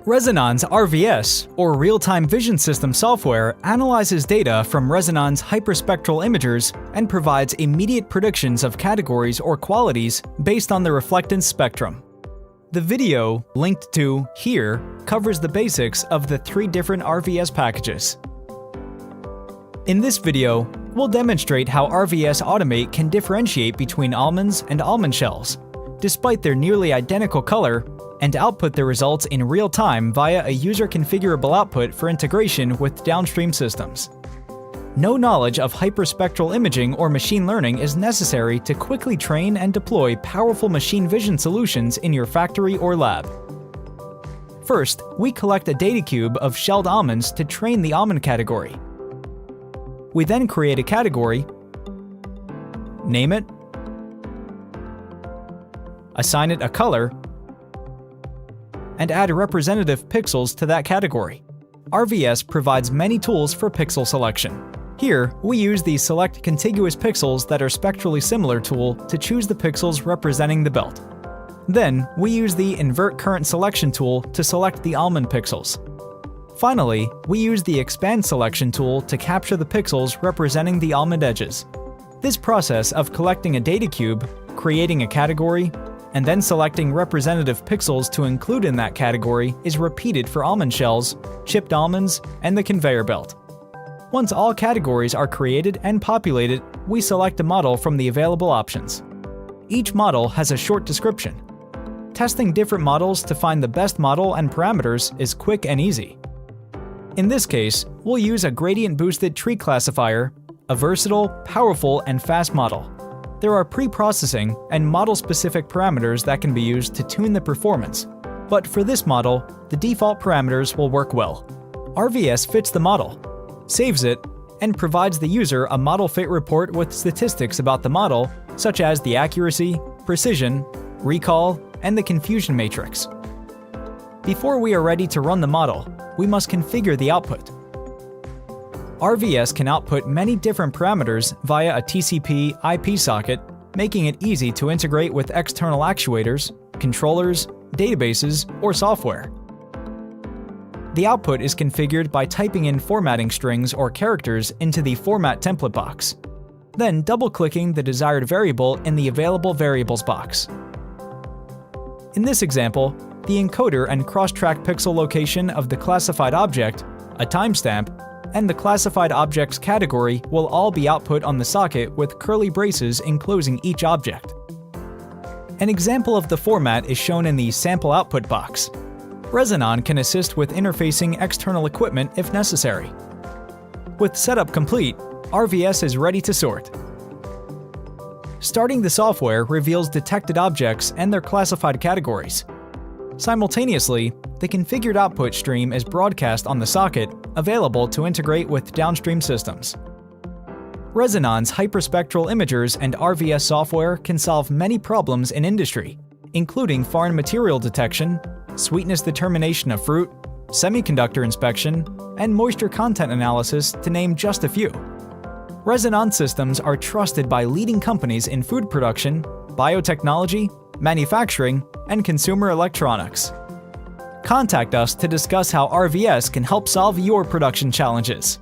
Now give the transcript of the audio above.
Resonon's RVS, or Real-Time Vision System software, analyzes data from Resonon's hyperspectral imagers and provides immediate predictions of categories or qualities based on the reflectance spectrum. The video, linked to here, covers the basics of the 3 different RVS packages. In this video, we'll demonstrate how RVS Automate can differentiate between almonds and almond shells, despite their nearly identical color, and output the results in real time via a user-configurable output for integration with downstream systems. No knowledge of hyperspectral imaging or machine learning is necessary to quickly train and deploy powerful machine vision solutions in your factory or lab. First, we collect a data cube of shelled almonds to train the almond category. We then create a category, name it, assign it a color, and add representative pixels to that category. RVS provides many tools for pixel selection. Here, we use the Select Contiguous Pixels that are spectrally similar tool to choose the pixels representing the belt. Then, we use the Invert Current Selection tool to select the almond pixels. Finally, we use the Expand Selection tool to capture the pixels representing the almond edges. This process of collecting a data cube, creating a category, and then selecting representative pixels to include in that category is repeated for almond shells, chipped almonds, and the conveyor belt. Once all categories are created and populated, we select a model from the available options. Each model has a short description. Testing different models to find the best model and parameters is quick and easy. In this case, we'll use a gradient-boosted tree classifier, a versatile, powerful, and fast model. There are pre-processing and model-specific parameters that can be used to tune the performance, but for this model, the default parameters will work well. RVS fits the model, saves it, and provides the user a model fit report with statistics about the model, such as the accuracy, precision, recall, and the confusion matrix. Before we are ready to run the model, we must configure the output. RVS can output many different parameters via a TCP IP socket, making it easy to integrate with external actuators, controllers, databases, or software. The output is configured by typing in formatting strings or characters into the Format template box, then double-clicking the desired variable in the Available Variables box. In this example, the encoder and cross-track pixel location of the classified object, a timestamp, and the classified object's category will all be output on the socket with curly braces enclosing each object. An example of the format is shown in the Sample Output box. Resonon can assist with interfacing external equipment if necessary. With setup complete, RVS is ready to sort. Starting the software reveals detected objects and their classified categories. Simultaneously, the configured output stream is broadcast on the socket, available to integrate with downstream systems. Resonon's hyperspectral imagers and RVS software can solve many problems in industry, including foreign material detection, sweetness determination of fruit, semiconductor inspection, and moisture content analysis, to name just a few. Resonon systems are trusted by leading companies in food production, biotechnology, manufacturing, and consumer electronics. Contact us to discuss how RVS can help solve your production challenges.